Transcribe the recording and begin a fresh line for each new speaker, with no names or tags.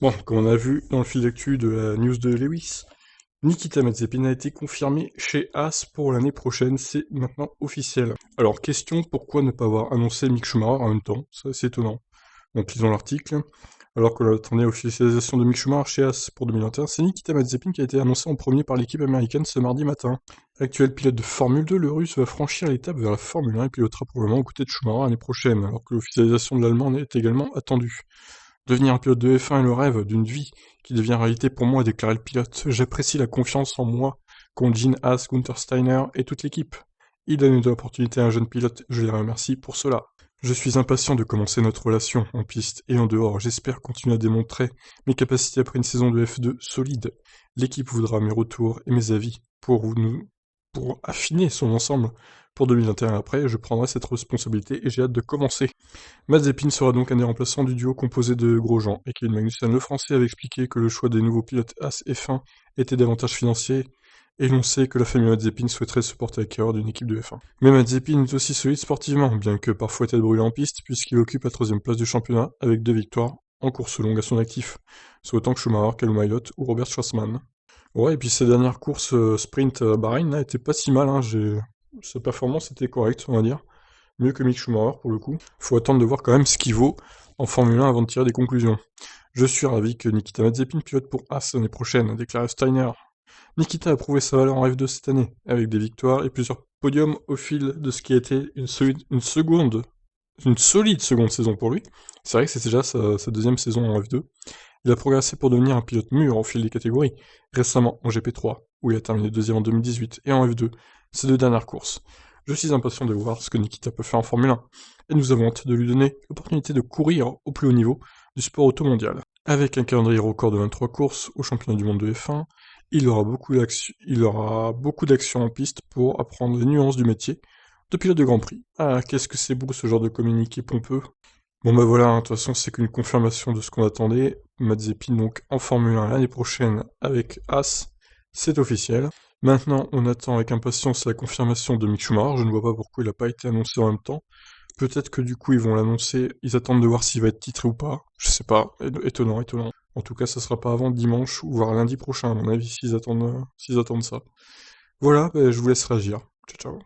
Bon, comme on a vu dans le fil d'actu de la news de Lewis, Nikita Mazepin a été confirmé chez Haas pour l'année prochaine, c'est maintenant officiel. Alors question, pourquoi ne pas avoir annoncé Mick Schumacher en même temps? Ça c'est étonnant. Donc lisons l'article. Alors que l'on attendait l'officialisation de Mick Schumacher chez Haas pour 2021, c'est Nikita Mazepin qui a été annoncé en premier par l'équipe américaine ce mardi matin. Actuel pilote de Formule 2, le Russe va franchir l'étape vers la Formule 1 et pilotera probablement aux côtés de Schumacher l'année prochaine, alors que l'officialisation de l'Allemand est également attendue. Devenir un pilote de F1 est le rêve d'une vie qui devient réalité pour moi, a déclaré le pilote. J'apprécie la confiance en moi qu'ont Gene Haas, Gunther Steiner et toute l'équipe. Il donne une opportunité à un jeune pilote, je les remercie pour cela. Je suis impatient de commencer notre relation, en piste et en dehors. J'espère continuer à démontrer mes capacités après une saison de F2 solide. L'équipe voudra mes retours et mes avis pour affiner son ensemble. Pour 2021 après, je prendrai cette responsabilité et j'ai hâte de commencer. Mazepin sera donc un des remplaçants du duo composé de Grosjean et Kevin Magnussen. Le français avait expliqué que le choix des nouveaux pilotes As F1 était davantage financier, et l'on sait que la famille Mazepin souhaiterait se porter acquéreur d'une équipe de F1. Mais Mazepin est aussi solide sportivement, bien que parfois tête brûlée en piste, puisqu'il occupe la troisième place du championnat avec 2 victoires en course longue à son actif, soit autant que Schumacher, Calum Maillot ou Robert Schwarzman. Ouais, et puis ses dernières courses sprint à Bahreïn là, étaient pas si mal, hein. Sa performance était correcte, on va dire. Mieux que Mick Schumacher pour le coup. Faut attendre de voir quand même ce qu'il vaut en Formule 1 avant de tirer des conclusions. Je suis ravi que Nikita Mazepin pilote pour Haas l'année prochaine, a déclaré Steiner. Nikita a prouvé sa valeur en F2 cette année, avec des victoires et plusieurs podiums au fil de ce qui a été une solide seconde saison pour lui. C'est vrai que c'est déjà sa deuxième saison en F2. Il a progressé pour devenir un pilote mûr au fil des catégories, récemment en GP3, où il a terminé deuxième en 2018, et en F2, ses 2 dernières courses. Je suis impatient de voir ce que Nikita peut faire en Formule 1, et nous avons hâte de lui donner l'opportunité de courir au plus haut niveau du sport auto mondial. Avec un calendrier record de 23 courses au championnat du monde de F1, il aura beaucoup d'actions en piste pour apprendre les nuances du métier de pilote de Grand Prix. Ah, qu'est-ce que c'est beau ce genre de communiqué pompeux. Bon bah voilà, hein, de toute façon c'est qu'une confirmation de ce qu'on attendait. Mazepin donc en Formule 1 l'année prochaine avec As, c'est officiel. Maintenant on attend avec impatience la confirmation de Mick Schumacher, je ne vois pas pourquoi il n'a pas été annoncé en même temps. Peut-être que du coup ils vont l'annoncer, ils attendent de voir s'il va être titré ou pas, je sais pas, étonnant, étonnant. En tout cas ça sera pas avant dimanche ou voire lundi prochain à mon avis s'ils attendent ça. Voilà, bah, je vous laisse réagir. Ciao ciao.